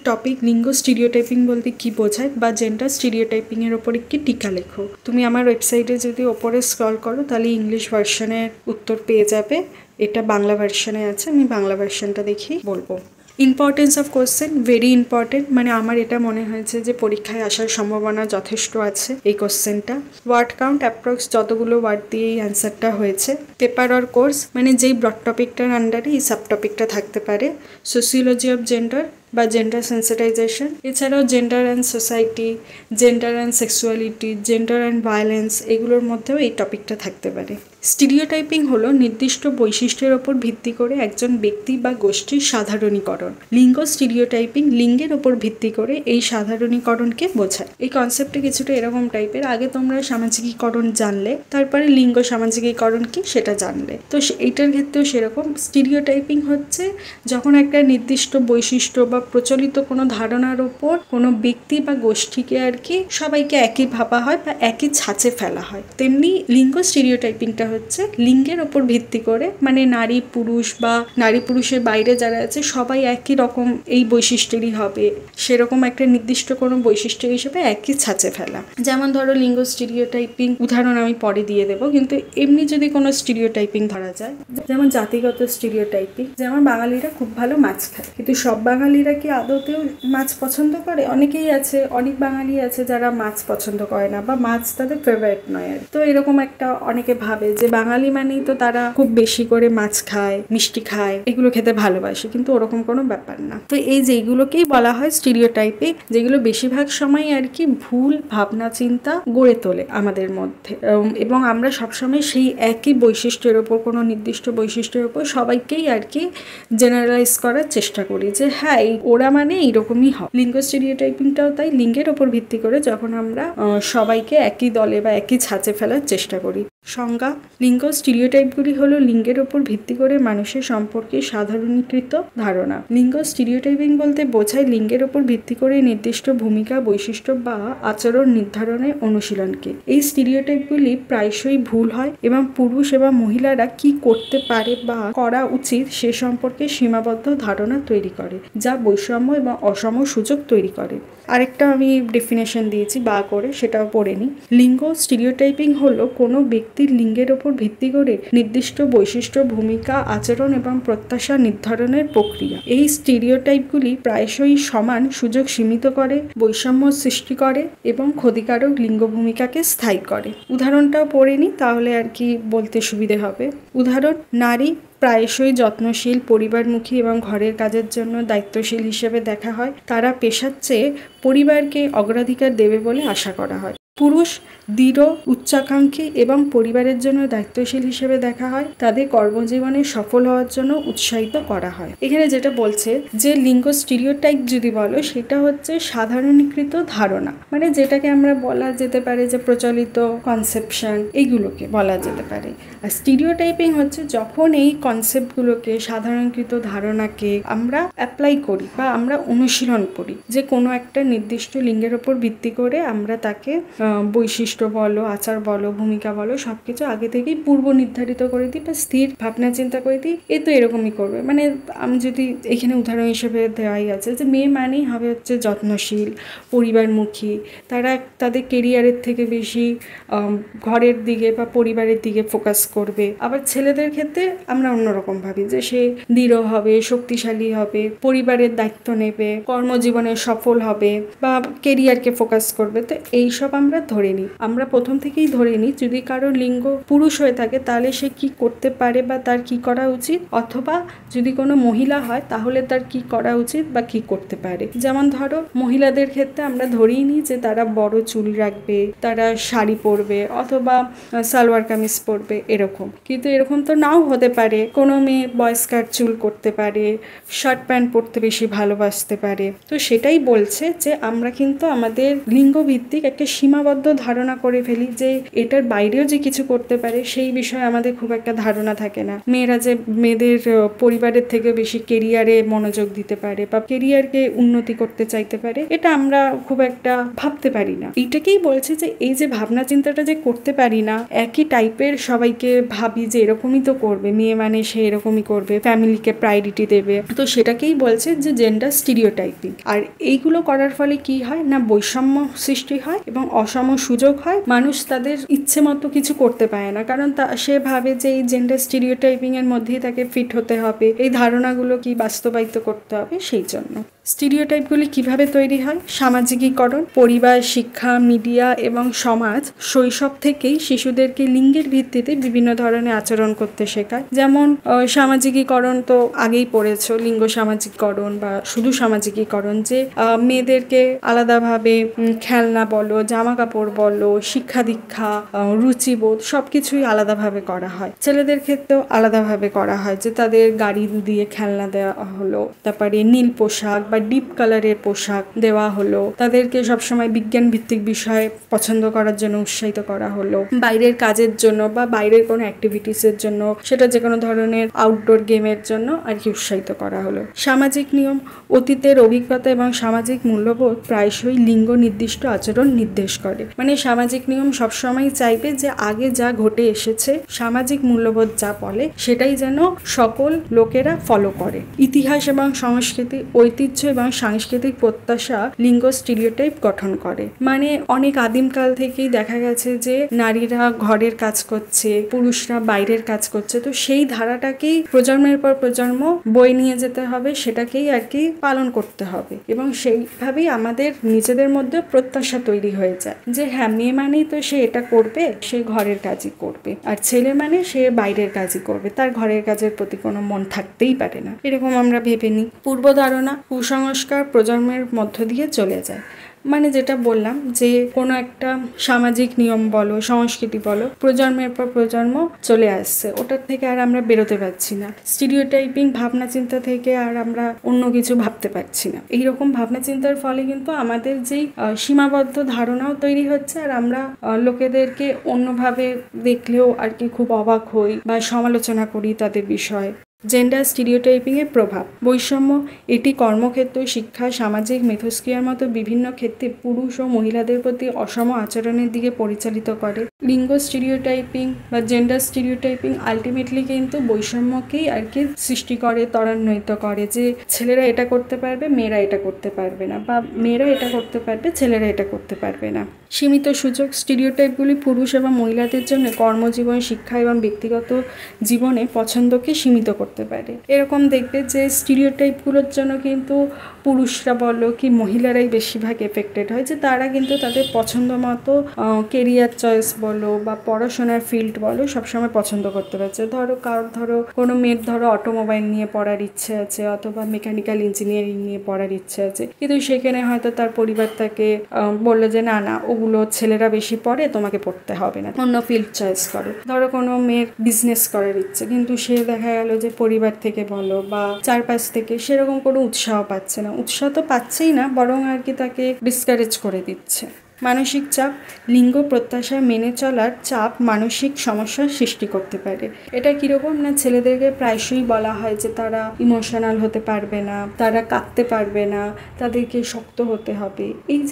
Topic লিঙ্গ stereotyping বলতে কি বোঝায় বা জেন্ডার স্টিরিওটাইপিং এর উপর একটি টিকা লেখো। তুমি আমার ওয়েবসাইটে যদি ওপরে স্ক্রল করো তাহলে ইংলিশ ভার্সনের উত্তর পেয়ে যাবে। এটা বাংলা ভার্সনে আছে, আমি বাংলা ভার্সনটা দেখি বলবো। Importance of question very important, মানে আমার এটা মনে হয়েছে যে পরীক্ষায় আসার সম্ভাবনা যথেষ্ট আছে এই কোশ্চেনটা। ওয়ার্ড কাউন্ট অ্যাপ্রক্স যতগুলো ওয়ার্ড দিয়ে এই অ্যান্সারটা হয়েছে। পেপার অর কোর্স মানে যেই ব্রড টপিকটার আন্ডারে এই সাব টপিকটা থাকতে পারে। সোসিওলজি অফ জেন্ডার বা জেন্ডার সেন্সিটাইজেশন, এছাড়াও gender and society, gender and sexuality, gender and violence, এগুলোর মধ্যেও এই টপিকটা থাকতে পারে। স্টিরিওটাইপিং হলো নির্দিষ্ট বৈশিষ্ট্যের ওপর ভিত্তি করে একজন ব্যক্তি বা গোষ্ঠীর সাধারণীকরণ। লিঙ্গ স্টিরিওটাইপিং লিঙ্গের ওপর ভিত্তি করে এই সাধারণীকরণকে বোঝায়। এই কনসেপ্টটা কিছুটা এরকম টাইপের, আগে তোমরা সামাজিকীকরণ জানলে, তারপরে লিঙ্গ সামাজিকীকরণ কি সেটা জানলে। তো এইটার ক্ষেত্রেও সেরকম স্টিরিওটাইপিং হচ্ছে যখন একটা নির্দিষ্ট বৈশিষ্ট্য বা প্রচলিত কোনো ধারণার ওপর কোনো ব্যক্তি বা গোষ্ঠীকে আর কি সবাইকে একই ভাবা হয় বা একই ছাঁচে ফেলা হয়। তেমনি লিঙ্গ স্টিরিওটাইপিংটা হচ্ছে লিঙ্গের ওপর ভিত্তি করে, মানে নারী পুরুষ বা নারী পুরুষের বাইরে যারা আছে সবাই একই রকম এই বৈশিষ্ট্যেরই হবে, সেরকম একটা নির্দিষ্ট কোনো বৈশিষ্ট্য হিসেবে একই ছাঁচে ফেলা। যেমন ধরো লিঙ্গ স্টিরিওটাইপিং উদাহরণ আমি পরে দিয়ে দেবো, কিন্তু এমনি যদি কোনো স্টিরিওটাইপিং ধরা যায়, যেমন জাতিগত স্টিরিওটাইপিং, যেমন বাঙালিরা খুব ভালো মাছ খায়, কিন্তু সব বাঙালিরা কি আদতেও মাছ পছন্দ করে? অনেকেই আছে, অনেক বাঙালি আছে যারা মাছ পছন্দ করে না বা মাছ তাদের ফেভারিট নয়। তো এরকম একটা অনেকে ভাবে যে বাঙালি মানেই তো তারা খুব বেশি করে মাছ খায়, মিষ্টি খায়, এগুলো খেতে ভালোবাসে, কিন্তু ওরকম কোনো ব্যাপার না। তো এই যেগুলোকেই বলা হয় স্টিরিওটাইপিং, যেগুলো বেশিরভাগ সময় আর কি ভুল ভাবনা চিন্তা গড়ে তোলে আমাদের মধ্যে, এবং আমরা সবসময় সেই একই বৈশিষ্ট্যের ওপর, কোনো নির্দিষ্ট বৈশিষ্ট্যের ওপর সবাইকেই আর কি জেনারেলাইজ করার চেষ্টা করি যে হ্যাঁ ওরা মানে এইরকমই হয়। লিঙ্গ স্টিরিওটাইপিংটাও তাই লিঙ্গের ওপর ভিত্তি করে যখন আমরা সবাইকে একই দলে বা একই ছাঁচে ফেলার চেষ্টা করি। সংজ্ঞা: লিঙ্গ স্টিরিওটাইপগুলি হলো লিঙ্গের ওপর ভিত্তি করে মানুষের সম্পর্কে সাধারণীকৃত ধারণা। লিঙ্গ স্টিরিওটাইপিং বলতে বোঝায় লিঙ্গের ওপর ভিত্তি করে নির্দিষ্ট ভূমিকা, বৈশিষ্ট্য বা আচরণ নির্ধারণের অনুশীলনকে। এই স্টিরিওটাইপগুলি প্রায়শই ভুল হয় এবং পুরুষ এবং মহিলারা কি করতে পারে বা করা উচিত সে সম্পর্কে সীমাবদ্ধ ধারণা তৈরি করে, যা বৈষম্য এবং অসম সুযোগ তৈরি করে। আরেকটা আমি ডেফিনেশন দিয়েছি বা করে, সেটাও পড়ে নি। লিঙ্গ স্টিরিওটাইপিং হলো কোনো ব্যক্তির লিঙ্গের ওপর ভিত্তি করে নির্দিষ্ট বৈশিষ্ট্য, ভূমিকা, আচরণ এবং প্রত্যাশা নির্ধারণের প্রক্রিয়া। এই স্টিরিওটাইপগুলি প্রায়শই সমান সুযোগ সীমিত করে, বৈষম্য সৃষ্টি করে এবং ক্ষতিকারক লিঙ্গ ভূমিকাকে স্থায়ী করে। উদাহরণটাও পড়ে নি, তাহলে আর কি বলতে সুবিধে হবে। উদাহরণ: নারী প্রায়শই যত্নশীল, পরিবারমুখী এবং ঘরের কাজের জন্য দায়িত্বশীল হিসেবে দেখা হয়। তারা পেশার চেয়ে পরিবারকে অগ্রাধিকার দেবে বলে আশা করা হয়। পুরুষ দৃঢ়, উচ্চাকাঙ্ক্ষী এবং পরিবারের জন্য দায়িত্বশীল হিসেবে দেখা হয়। তাদের কর্মজীবনে সফল হওয়ার জন্য উৎসাহিত করা হয়। এখানে যেটা বলছে যে লিঙ্গ স্টিরিওটাইপ যদি বলো, সেটা হচ্ছে সাধারণীকৃত ধারণা, মানে যেটাকে আমরা বলা যেতে পারে যে প্রচলিত কনসেপশন, এইগুলোকে বলা যেতে পারে। আর স্টিরিওটাইপিং হচ্ছে যখন এই কনসেপ্টগুলোকে, সাধারণীকৃত ধারণাকে আমরা অ্যাপ্লাই করি বা আমরা অনুশীলন করি, যে কোনো একটা নির্দিষ্ট লিঙ্গের ওপর ভিত্তি করে আমরা তাকে বৈশিষ্ট্য বলো, আচার বলো, ভূমিকা বলো, সবকিছু আগে থেকেই পূর্ব নির্ধারিত করে দিই বা স্থির ভাবনা চিন্তা করে দিই, এ তো এরকমই করবে। মানে আমি যদি এখানে উদাহরণ হিসেবে দেওয়াই আছে যে মেয়ে মানেই হবে হচ্ছে যত্নশীল, পরিবারমুখী, তারা তাদের কেরিয়ারের থেকে বেশি ঘরের দিকে বা পরিবারের দিকে ফোকাস করবে। আবার ছেলেদের ক্ষেত্রে আমরা অন্যরকম ভাবি যে সে দৃঢ় হবে, শক্তিশালী হবে, পরিবারের দায়িত্ব নেবে, কর্মজীবনে সফল হবে বা কেরিয়ারকে ফোকাস করবে। তো এইসব আমরা ধরে নিই, আমরা প্রথম থেকেই ধরে নিই যদি কারো লিঙ্গ পুরুষ হয়ে থাকে তাহলে সে কি করতে পারে বা তার কি করা উচিত, অথবা যদি কোনো মহিলা হয় তাহলে তার কি করা উচিত বা কি করতে পারে। যেমন ধরো মহিলাদের ক্ষেত্রে আমরা ধরেই নিই যে তারা বড় চুল রাখবে, তারা শাড়ি পরবে অথবা সালোয়ার কামিজ পরবে, এরকম। কিন্তু এরকম তো নাও হতে পারে, কোনো মেয়ে বয়স্কার চুল করতে পারে, শার্ট প্যান্ট পরতে বেশি ভালোবাসতে পারে। তো সেটাই বলছে যে আমরা কিন্তু আমাদের লিঙ্গ ভিত্তিক একটা সীমাবদ্ধ সীমাবদ্ধ ধারণা করে ফেলি যে এটার বাইরেও যে কিছু করতে পারে সেই বিষয়ে আমাদের খুব একটা ধারণা থাকে না। মেয়েরা যে মেয়েদের পরিবারের থেকে বেশি কেরিয়ারে মনোযোগ দিতে পারে বা কেরিয়ারকে উন্নতি করতে চাইতে পারে, এটা আমরা খুব একটা ভাবতে পারি না। এইটাকেই বলছি যে এই যে ভাবনা চিন্তাটা যে করতে পারি না, একই টাইপের সবাইকে ভাবি যে এরকমই তো করবে, মেয়ে মানে সে এরকমই করবে, ফ্যামিলিকে প্রায়োরিটি দেবে, তো সেটাকেই বলছে যে জেন্ডার স্টিরিওটাইপিং। আর এইগুলো করার ফলে কি হয় না, বৈষম্য সৃষ্টি হয় এবং অসম সুযোগ হয়। মানুষ তাদের ইচ্ছে মতো কিছু করতে পারে না, কারণ সে ভাবে যে এই জেন্ডার স্টিরিওটাইপিং এর মধ্যেই তাকে ফিট হতে হবে, এই ধারণাগুলো কি বাস্তবায়িত করতে হবে। সেই জন্য স্টিরিওটাইপগুলি কিভাবে তৈরি হয়? সামাজিকীকরণ, পরিবার, শিক্ষা, মিডিয়া এবং সমাজ শৈশব থেকেই শিশুদেরকে লিঙ্গের ভিত্তিতে বিভিন্ন ধরনের আচরণ করতে শেখায়। যেমন সামাজিকীকরণ তো আগেই পড়েছো, লিঙ্গ সামাজিকীকরণ বা শুধু সামাজিকীকরণ, যে মেয়েদেরকে আলাদাভাবে খেলনা বলো, জামা কাপড় বলো, শিক্ষা দীক্ষা, রুচিবোধ সবকিছুই আলাদাভাবে করা হয়। ছেলেদের ক্ষেত্রেও আলাদাভাবে করা হয়, যে তাদের গাড়ি দিয়ে খেলনা দেওয়া হলো, তারপরে নীল পোশাক বা ডিপ কালারের পোশাক দেওয়া হলো, তাদেরকে সবসময় বিজ্ঞান ভিত্তিক বিষয় পছন্দ করার জন্য উৎসাহিত করা হলো, বাইরের কাজের জন্য বা বাইরের কোনো অ্যাক্টিভিটিসের জন্য, সেটা যে কোনো ধরনের আউটডোর গেমের জন্য আর কি উৎসাহিত করা হলো। সামাজিক নিয়ম, অতীতের অভিজ্ঞতা এবং সামাজিক মূল্যবোধ প্রায়শই লিঙ্গ নির্দিষ্ট আচরণ নির্দেশ করে। মানে সামাজিক নিয়ম সবসময় চাইবে যে আগে যা ঘটে এসেছে, সামাজিক মূল্যবোধ যা বলে সেটাই যেন সকল লোকেরা ফলো করে। ইতিহাস এবং সংস্কৃতি, ঐতিহ্য এবং সাংস্কৃতিক প্রত্যাশা লিঙ্গ স্টিরিওটাইপ গঠন করে। মানে অনেক আদিমকাল থেকেই দেখা গেছে যে নারীরা ঘরের কাজ করছে, পুরুষরা বাইরের কাজ করছে, তো সেই ধারাটাকেই প্রজন্মের পর প্রজন্ম বয়ে নিয়ে যেতে হবে, সেটাকেই আর কি পালন করতে হবে। এবং সেইভাবেই আমাদের নিজেদের মধ্যে প্রত্যাশা তৈরি হয়ে যায় যে হ্যাঁ, মেয়ে মানেই তো সে এটা করবে, সে ঘরের কাজই করবে, আর ছেলে মানে সে বাইরের কাজই করবে, তার ঘরের কাজের প্রতি কোনো মন থাকতেই পারে না, এরকম আমরা ভেবে নিই। পূর্বধারণা, কুসংস্কার প্রজন্মের মধ্য দিয়ে চলে যায়। মানে যেটা বললাম যে কোনো একটা সামাজিক নিয়ম বলো, সংস্কৃতি বলো, প্রজন্মের পর প্রজন্ম চলে আসছে, ওটার থেকে আর আমরা বেরোতে পারছি না। স্টিরিওটাইপিং ভাবনা চিন্তা থেকে আর আমরা অন্য কিছু ভাবতে পারছি না। এইরকম ভাবনা চিন্তার ফলে কিন্তু আমাদের যেই সীমাবদ্ধ ধারণাও তৈরি হচ্ছে, আর আমরা লোকেদেরকে অন্যভাবে দেখলেও আর কি খুব অবাক হই বা সমালোচনা করি তাদের বিষয়ে। জেন্ডার স্টিরিওটাইপিং এর প্রভাব, বৈষম্য, এটি কর্মক্ষেত্র, শিক্ষা, সামাজিক মিথস্ক্রিয়ার মতো বিভিন্ন ক্ষেত্রে পুরুষ ও মহিলাদের প্রতি অসম আচরণের দিকে পরিচালিত করে। লিঙ্গ স্টিরিওটাইপিং বা জেন্ডার স্টিরিওটাইপিং আলটিমেটলি কিন্তু বৈষম্যকেই আর কি সৃষ্টি করে, ত্বরান্বিত করে, যে ছেলেরা এটা করতে পারবে, মেয়েরা এটা করতে পারবে না, বা মেয়েরা এটা করতে পারবে, ছেলেরা এটা করতে পারবে না। সীমিত সুযোগ, স্টিরিওটাইপগুলি পুরুষ এবং মহিলাদের জন্য কর্মজীবন, শিক্ষা এবং ব্যক্তিগত জীবনে পছন্দকে সীমিত করতে পারে। এরকম দেখবে যে স্টিরিওটাইপগুলোর জন্য কিন্তু পুরুষরা বলো কি মহিলারাই বেশিরভাগ এফেক্টেড হয়, যে তারা কিন্তু তাদের পছন্দ মতো কেরিয়ার চয়েস বলো বা পড়াশোনার ফিল্ড বলো সবসময় পছন্দ করতে পারছে। ধরো কোনো মেয়ের অটোমোবাইল নিয়ে পড়ার ইচ্ছে আছে, অথবা মেকানিক্যাল ইঞ্জিনিয়ারিং নিয়ে পড়ার ইচ্ছে আছে, কিন্তু সেখানে হয়তো তার পরিবার তাকে বললো যে না না, ওগুলো ছেলেরা বেশি পড়ে, তোমাকে পড়তে হবে না, অন্য ফিল্ড চয়েস করো। ধরো কোনো মেয়ের বিজনেস করার ইচ্ছে, কিন্তু সে দেখা গেল যে পরিবার থেকে বলো বা চারপাশ থেকে সেরকম কোনো উৎসাহ পাচ্ছে না, উৎসাহ তো পাচ্ছেই না, বরং আর কি তাকে ডিসকারেজ করে দিচ্ছে। মানসিক চাপ, লিঙ্গ প্রত্যাশা মেনে চলার চাপ মানসিক সমস্যার সৃষ্টি করতে পারে। এটা কিরকম না, ছেলেদেরকে প্রায়শই বলা হয় যে তারা ইমোশনাল হতে পারবে না, তারা কাঁদতে পারবে না, তাদেরকে শক্ত হতে হবে।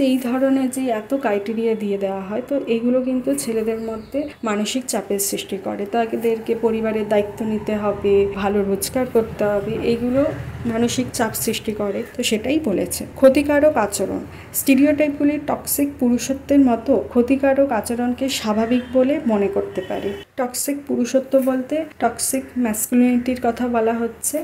এই ধরনের যে এত ক্রাইটেরিয়া দিয়ে দেওয়া হয়, তো এইগুলো কিন্তু ছেলেদের মধ্যে মানসিক চাপের সৃষ্টি করে। তাদেরকে পরিবারের দায়িত্ব নিতে হবে, ভালো রোজগার করতে হবে, এইগুলো মানসিক চাপ সৃষ্টি করে। তো সেটাই বলেছে। ক্ষতিকারক আচরণ, স্টিরিওটাইপগুলি টক্সিক পুরুষত্বের মতো ক্ষতিকারক আচরণকে স্বাভাবিক বলে মনে করতে পারে। টক্সিক পুরুষত্ব বলতে টক্সিক ম্যাসকুলিনিটির কথা বলা হচ্ছে,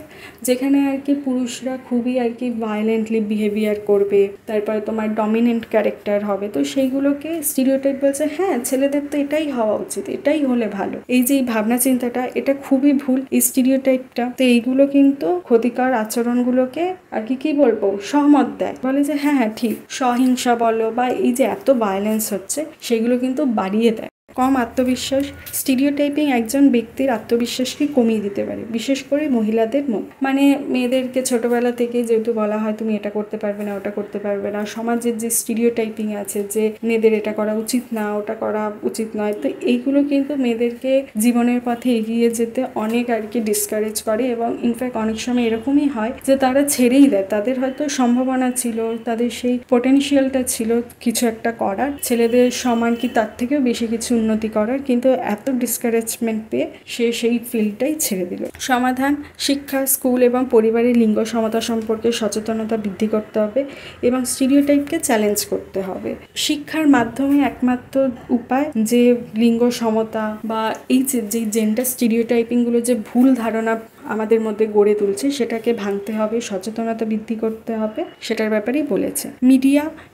যেখানে আর কি পুরুষরা খুবই আর কি ভায়োলেন্টলি বিহেভিয়ার করবে, তারপরে তোমার ডমিনেন্ট ক্যারেক্টার হবে। তো সেইগুলোকে স্টিরিওটাইপ বলছে হ্যাঁ, ছেলেদের তো এটাই হওয়া উচিত, এটাই হলে ভালো। এই যে ভাবনা চিন্তাটা, এটা খুবই ভুল, এই স্টিরিওটাইপটা। তো এইগুলো কিন্তু ক্ষতিকর আচরণগুলোকে আর কি বলবো, সহমত দেয়, বলে যে হ্যাঁ হ্যাঁ ঠিক। সহিংসা বলো বা এই যে এত ভায়োলেন্স হচ্ছে, সেগুলো কিন্তু বাড়িয়ে দেয়। কম আত্মবিশ্বাস। স্টিরিওটাইপিং একজন ব্যক্তির আত্মবিশ্বাসকে কমিয়ে দিতে পারে, বিশেষ করে মহিলাদের মানে মেয়েদেরকে ছোটবেলা থেকে যেহেতু বলা হয় তুমি এটা করতে পারবে না, ওটা করতে পারবে না, সমাজের যে স্টিরিওটাইপিং আছে যে মেয়েদের এটা করা উচিত না, ওটা করা উচিত নয়, তো এইগুলো কিন্তু মেয়েদেরকে জীবনের পথে এগিয়ে যেতে অনেক আর কি ডিসকারেজ করে। এবং ইনফ্যাক্ট অনেক সময় এরকমই হয় যে তারা ছেড়েই দেয়। তাদের হয়তো সম্ভাবনা ছিল, তাদের সেই পোটেনশিয়ালটা ছিল কিছু একটা করার, ছেলেদের সমান কি তার থেকেও বেশি কিছু উন্নতি করার, কিন্তু এত ডিসকারেজমেন্ট পেয়ে সে সেই ফিল্ডটাই ছেড়ে দিল। সমাধান: শিক্ষা, স্কুল এবং পরিবারের লিঙ্গ সমতা সম্পর্কে সচেতনতা বৃদ্ধি করতে হবে এবং স্টিরিওটাইপকে চ্যালেঞ্জ করতে হবে। শিক্ষার মাধ্যমে একমাত্র উপায় যে লিঙ্গ সমতা বা এই যে জেন্ডার স্টিরিওটাইপিংগুলো যে ভুল ধারণা আমাদের মধ্যে গড়ে তুলছে সেটাকে ভাঙতে হবে, সচেতনতা বৃদ্ধি করতে হবে, সেটার ব্যাপারেই বলেছে।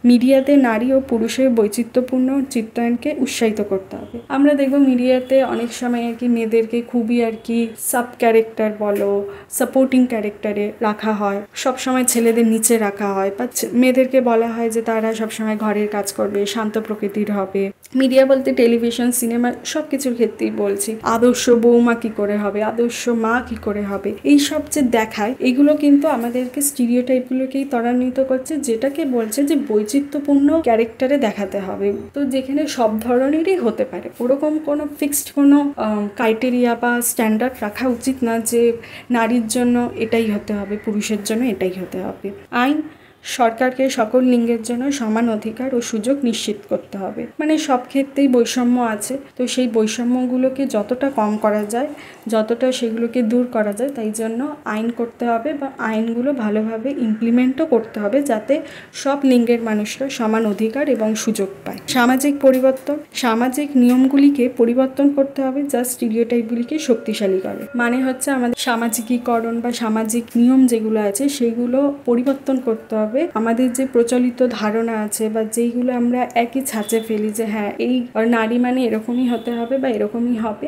মিডিয়াতে নারী ও পুরুষের বৈচিত্র্যপূর্ণ চিত্রায়নকে উৎসাহিত করতে হবে। আমরা দেখব মিডিয়াতে অনেক সময় আর কি মেয়েদেরকে খুবই আর কি সাব ক্যারেক্টার বলো, সাপোর্টিং ক্যারেক্টারে রাখা হয়, সবসময় ছেলেদের নিচে রাখা হয়, বা মেয়েদেরকে বলা হয় যে তারা সবসময় ঘরের কাজ করবে, শান্ত প্রকৃতির হবে। মিডিয়া বলতে টেলিভিশন, সিনেমা সব কিছুর ক্ষেত্রেই বলছি। আদর্শ বৌমা কি করে হবে, আদর্শ মা কি করে হবে, এইসব যে দেখায় এগুলো কিন্তু আমাদেরকে স্টিরিওটাইপগুলোকেই ত্বরান্বিত করছে, যেটাকে বলছে যে বৈচিত্র্যপূর্ণ ক্যারেক্টারে দেখাতে হবে। তো যেখানে সব ধরনেরই হতে পারে, ওরকম কোনো ফিক্সড কোনো ক্রাইটেরিয়া বা স্ট্যান্ডার্ড রাখা উচিত না যে নারীর জন্য এটাই হতে হবে, পুরুষের জন্য এটাই হতে হবে। আইন: সরকারকে সকল লিঙ্গের জন্য সমান অধিকার ও সুযোগ নিশ্চিত করতে হবে। মানে সব ক্ষেত্রেই বৈষম্য আছে, তো সেই বৈষম্যগুলোকে যতটা কম করা যায়, যতটা সেগুলোকে দূর করা যায়, তাই জন্য আইন করতে হবে বা আইনগুলো ভালোভাবে ইমপ্লিমেন্টও করতে হবে যাতে সব লিঙ্গের মানুষরা সমান অধিকার এবং সুযোগ পায়। সামাজিক পরিবর্তন: সামাজিক নিয়মগুলিকে পরিবর্তন করতে হবে যা স্টিরিওটাইপগুলিকে শক্তিশালী করে। মানে হচ্ছে আমাদের সামাজিকীকরণ বা সামাজিক নিয়ম যেগুলো আছে সেগুলো পরিবর্তন করতে হবে। আমাদের যে প্রচলিত ধারণা আছে বা যেইগুলো আমরা একই ছাঁচে ফেলি যে হ্যাঁ এই নারী মানে এরকমই হতে হবে বা এরকমই হবে,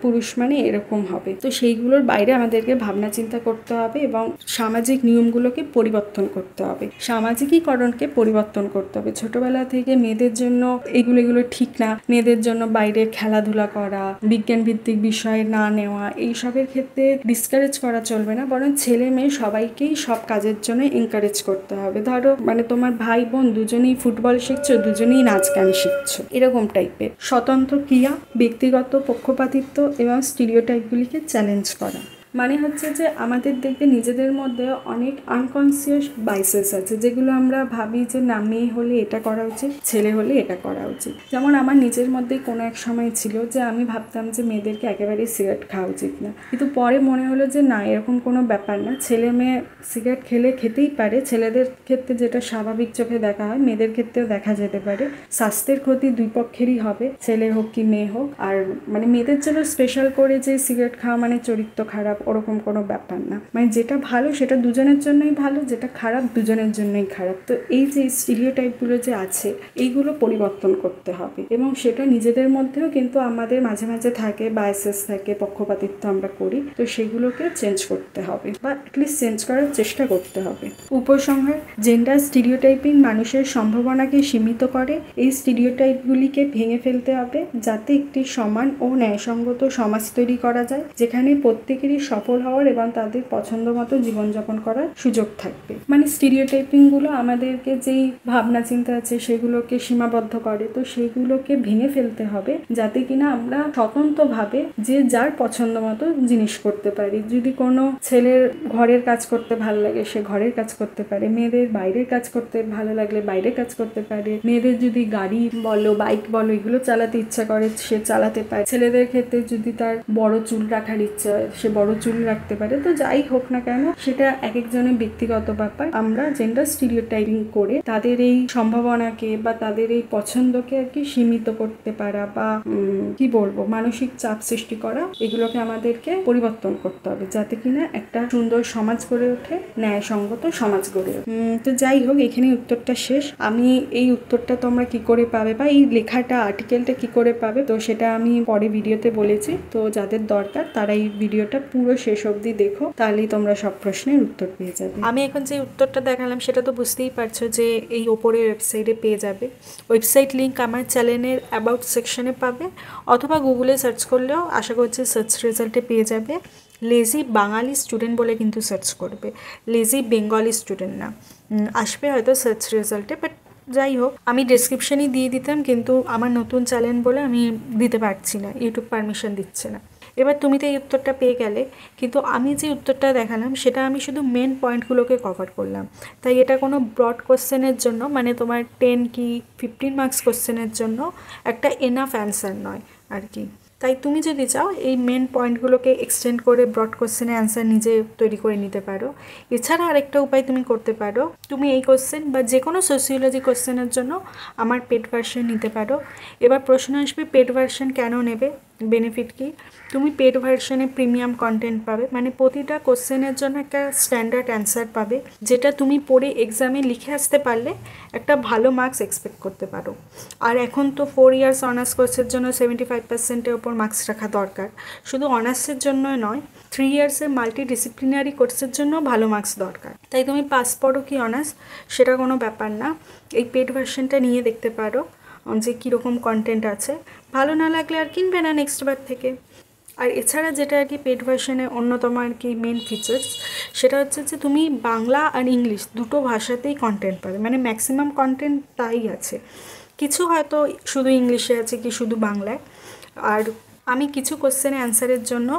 পুরুষ মানে এরকম হবে, তো সেইগুলোর বাইরে আমাদেরকে ভাবনা চিন্তা করতে হবে এবং সামাজিক নিয়মগুলোকে পরিবর্তন করতে হবে, সামাজিকীকরণকে পরিবর্তন করতে হবে। ছোটবেলা থেকে মেয়েদের জন্য এগুলো ঠিক না, মেয়েদের জন্য বাইরে খেলাধুলা করা, বিজ্ঞান ভিত্তিক বিষয় না নেওয়া, এইসবের ক্ষেত্রে ডিসকারেজ করা চলবে না, বরং ছেলে মেয়ে সবাইকেই সব কাজের জন্য এনকারেজ করতে হবে। ধরো মানে তোমার ভাই বোন দুজনেই ফুটবল শিখছো, দুজনেই নাচ গান শিখছো, এরকম টাইপের। স্বতন্ত্র ক্রিয়া, ব্যক্তিগত পক্ষপাতিত্ব এবং স্টিরিওটাইপগুলিকে চ্যালেঞ্জ করা। মানে হচ্ছে যে আমাদের দেখবে নিজেদের মধ্যে অনেক আনকনসিয়াস বাইসেস আছে যেগুলো আমরা ভাবি যে না মেয়ে হলে এটা করা উচিত, ছেলে হলে এটা করা উচিত। যেমন আমার নিজের মধ্যে কোনো এক সময় ছিল যে আমি ভাবতাম যে মেয়েদেরকে একেবারেই সিগারেট খাওয়া উচিত না, কিন্তু পরে মনে হলো যে না এরকম কোনো ব্যাপার না, ছেলে মেয়ে সিগারেট খেতেই পারে। ছেলেদের ক্ষেত্রে যেটা স্বাভাবিক চোখে দেখা হয় মেয়েদের ক্ষেত্রেও দেখা যেতে পারে। স্বাস্থ্যের ক্ষতি দুই পক্ষেরই হবে, ছেলে হোক কি মেয়ে হোক। আর মানে মেয়েদের জন্য স্পেশাল করে যে সিগারেট খাওয়া মানে চরিত্র খারাপ ওরকম কোনো ব্যাপার না, মানে যেটা ভালো সেটা দুজনের জন্যই ভালো, যেটা খারাপ দুজনের জন্যই খারাপ। তো এই যে স্টিরিওটাইপগুলো যে আছে এইগুলো পরিবর্তন করতে হবে এবং সেটা নিজেদের মধ্যেও কিন্তু আমাদের মাঝে মাঝে থাকে, বায়াসেস থাকে, পক্ষপাতিত্ব আমরা করি, তো সেগুলোকে চেঞ্জ করতে হবে বা অ্যাটলিস্ট চেঞ্জ করার চেষ্টা করতে হবে। উপসংহার: জেন্ডার স্টিরিওটাইপিং মানুষের সম্ভাবনাকে সীমিত করে। এই স্টিরিওটাইপগুলিকে ভেঙে ফেলতে হবে যাতে একটি সমান ও ন্যায়সঙ্গত সমাজ তৈরি করা যায় যেখানে প্রত্যেকেরই সফল হওয়ার এবং তাদের পছন্দ মতো জীবনযাপন করার সুযোগ থাকবে। মানে স্টিরিওটাইপিংগুলো আমাদেরকে যেই ভাবনা চিন্তা আছে সেগুলোকে সীমাবদ্ধ করে, তো সেইগুলোকে ভেঙে ফেলতে হবে যাতে কিনা আমরা স্বতন্ত্রভাবে যে যার পছন্দ মতো জিনিস করতে পারি। যদি কোনো ছেলের ঘরের কাজ করতে ভালো লাগে সে ঘরের কাজ করতে পারে, মেয়েদের বাইরের কাজ করতে ভালো লাগলে বাইরের কাজ করতে পারে, মেয়েদের যদি গাড়ি বলো বাইক বলো এগুলো চালাতে ইচ্ছা করে সে চালাতে পারে, ছেলেদের ক্ষেত্রে যদি তার বড় চুল রাখার ইচ্ছা হয় সে বড় চুল রাখতে পারে। তো যাই হোক না কেন সেটা এক একজনের ব্যক্তিগত ব্যাপার। আমরা জেন্ডার স্টিরিওটাইপিং করে তাদের এই সম্ভাবনাকে বা তাদের এই পছন্দকে আর কি সীমিত করতে পারা বা কি বলবো মানসিক চাপ সৃষ্টি করা, এগুলোকে আমাদেরকে পরিবর্তন করতে হবে যাতে কিনা একটা সুন্দর সমাজ গড়ে ওঠে, ন্যায়সঙ্গত সমাজ গড়ে ওঠে। তো যাই হোক এখানে উত্তরটা শেষ। আমি এই উত্তরটা তোমরা কি করে পাবে বা এই লেখাটা আর্টিকেলটা কি করে পাবে তো সেটা আমি পরে ভিডিওতে বলেছি, তো যাদের দরকার তারা এই ভিডিওটা পুরো পুরো শেষ অবধি দেখো, তাহলেই তোমরা সব প্রশ্নের উত্তর পেয়ে যাবে। আমি এখন যে উত্তরটা দেখালাম সেটা তো বুঝতেই পারছো যে এই ওপরের ওয়েবসাইটে পেয়ে যাবে। ওয়েবসাইট লিঙ্ক আমার চ্যানেলের অ্যাবাউট সেকশনে পাবে, অথবা গুগলে সার্চ করলেও আশা করছি সার্চ রেজাল্টে পেয়ে যাবে। লেজি বাঙালি স্টুডেন্ট বলে কিন্তু সার্চ করবে, লেজি বেঙ্গলি স্টুডেন্ট না। আসবে হয়তো সার্চ রেজাল্টে, বাট যাই হোক, আমি ডেসক্রিপশানই দিয়ে দিতাম, কিন্তু আমার নতুন চ্যানেল বলে আমি দিতে পারছি না, ইউটিউব পারমিশন দিচ্ছে না। এবার তুমি তো এই উত্তরটা পেয়ে গেলে, কিন্তু আমি যে উত্তরটা দেখালাম সেটা আমি শুধু মেন পয়েন্টগুলোকে কভার করলাম। তাই এটা কোনো ব্রড কোশ্চেনের জন্য, মানে তোমার 10 কি 15 মার্কস কোশ্চেনের জন্য একটা এনাফ অ্যান্সার নয় আর কি। তাই তুমি যদি চাও এই মেন পয়েন্টগুলোকে এক্সটেন্ড করে ব্রড কোশ্চেনের অ্যান্সার নিজে তৈরি করে নিতে পারো। এছাড়া আরেকটা উপায় তুমি করতে পারো, তুমি এই কোশ্চেন বা যে কোনো সোসিওলজি কোশ্চেনের জন্য আমার পেড ভার্সন নিতে পারো। এবার প্রশ্ন আসবে পেড ভার্সন কেন নেবে, বেনিফিট কি? তুমি পেড ভার্সনে প্রিমিয়াম কন্টেন্ট পাবে, মানে প্রতিটা কোশ্চেনের জন্য একটা স্ট্যান্ডার্ড অ্যান্সার পাবে, যেটা তুমি পড়ে এক্সামে লিখে আসতে পারলে একটা ভালো মার্কস এক্সপেক্ট করতে পারো। আর এখন তো 4 ইয়ার্স অনার্স কোর্সের জন্য 75%-এর ওপর মার্কস রাখা দরকার, শুধু অনার্সের জন্য নয়, 3 ইয়ার্সের মাল্টি ডিসিপ্লিনারি কোর্সের জন্য ভালো মার্কস দরকার। তাই তুমি পাস পড়ো কি অনার্স সেটা কোনো ব্যাপার না, এই পেড ভার্সনটা নিয়ে দেখতে পারো যে কীরকম কন্টেন্ট আছে। ভালো না লাগলে আর কিনবে না নেক্সট বার থেকে। আর এছাড়া যেটা আর কি পেড ভার্সনের অন্যতম আর কি মেন ফিচার্স, সেটা হচ্ছে যে তুমি বাংলা আর ইংলিশ দুটো ভাষাতেই কন্টেন্ট পাবে, মানে ম্যাক্সিমাম কন্টেন্ট তাই আছে, কিছু হয়তো শুধু ইংলিশে আছে কি শুধু বাংলায়। আর আমি কিছু কোশ্চেনের অ্যান্সারের জন্য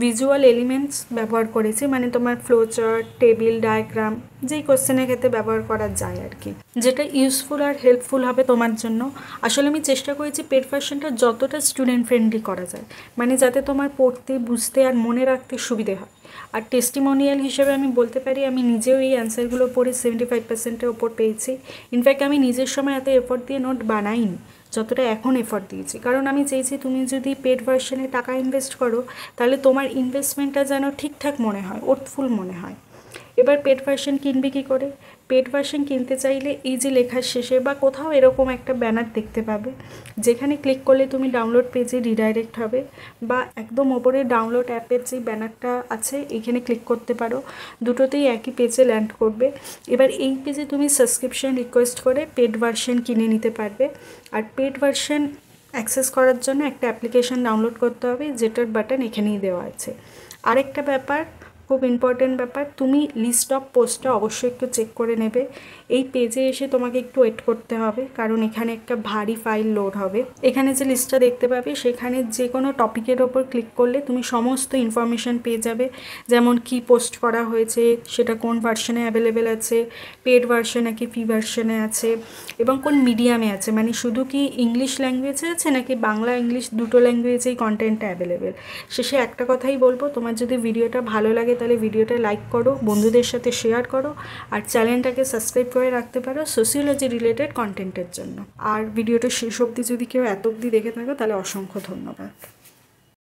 ভিজুয়াল এলিমেন্টস ব্যবহার করেছি, মানে তোমার ফ্লোচার্ট, টেবিল, ডায়াগ্রাম, যেই কোশ্চেনের ক্ষেত্রে ব্যবহার করা যায় আর কি, যেটা ইউজফুল আর হেল্পফুল হবে তোমার জন্য। আসলে আমি চেষ্টা করেছি পেড ভার্সনটা যতটা স্টুডেন্ট ফ্রেন্ডলি করা যায়, মানে যাতে তোমার পড়তে, বুঝতে আর মনে রাখতে সুবিধে হয়। আর টেস্টিমোনিয়াল হিসেবে আমি বলতে পারি আমি নিজেও এই অ্যান্সারগুলো পড়ে 75%-এর ওপর পেয়েছি। ইনফ্যাক্ট আমি নিজের সময় এত এফোর্ট দিয়ে নোট বানাইনি যতটা এখন এফোর্ট দিয়েছি, কারণ আমি চেয়েছি তুমি যদি পেড ভার্সনে টাকা ইনভেস্ট করো তাহলে তোমার ইনভেস্টমেন্টটা যেন ঠিকঠাক মনে হয়, অর্থফুল মনে হয়। এবার পেড ভার্সন কিনবে কী করে? পেড ভার্সন কিনতে চাইলে এই যে লেখার শেষে বা কোথাও এরকম একটা ব্যানার দেখতে পাবে, যেখানে ক্লিক করলে তুমি ডাউনলোড পেজে রিডাইরেক্ট হবে, বা একদম ওপরে ডাউনলোড অ্যাপের যে ব্যানারটা আছে এখানে ক্লিক করতে পারো, দুটোতেই একই পেজে ল্যান্ড করবে। এবার এই পেজে তুমি সাবস্ক্রিপশন রিকোয়েস্ট করে পেড ভার্সন কিনে নিতে পারবে। আর পেড ভার্সন অ্যাক্সেস করার জন্য একটা অ্যাপ্লিকেশন ডাউনলোড করতে হবে, যেটার বাটন এখানেই দেওয়া আছে। আরেকটা ব্যাপার, খুব ইম্পর্টেন্ট ব্যাপার, তুমি লিস্ট অফ পোস্টটা অবশ্যই একটু চেক করে নেবে। এই পেজে এসে তোমাকে একটু ওয়েট করতে হবে, কারণ এখানে একটা ভারী ফাইল লোড হবে। এখানে যে লিস্টটা দেখতে পাবে সেখানে যে কোনো টপিকের ওপর ক্লিক করলে তুমি সমস্ত ইনফরমেশান পেয়ে যাবে, যেমন কি পোস্ট করা হয়েছে, সেটা কোন ভার্সনে অ্যাভেলেবেল আছে, পেড ভার্সন নাকি ফ্রি ভার্সনে আছে, এবং কোন মিডিয়ামে আছে, মানে শুধু কি ইংলিশ ল্যাঙ্গুয়েজে আছে নাকি বাংলা ইংলিশ দুটো ল্যাঙ্গুয়েজেই কন্টেন্টটা অ্যাভেলেবেল। শেষে একটা কথাই বলবো, তোমার যদি ভিডিওটা ভালো লাগে তাহলে ভিডিওটা লাইক করো, বন্ধুদের সাথে শেয়ার করো, আর চ্যানেলটাকে সাবস্ক্রাইব করে রাখতে পারো সোসিওলজি রিলেটেড কন্টেন্টের জন্য। আর ভিডিওটা শেষ অবধি যদি কেউ এত অবধি দেখে থাকো তাহলে অসংখ্য ধন্যবাদ।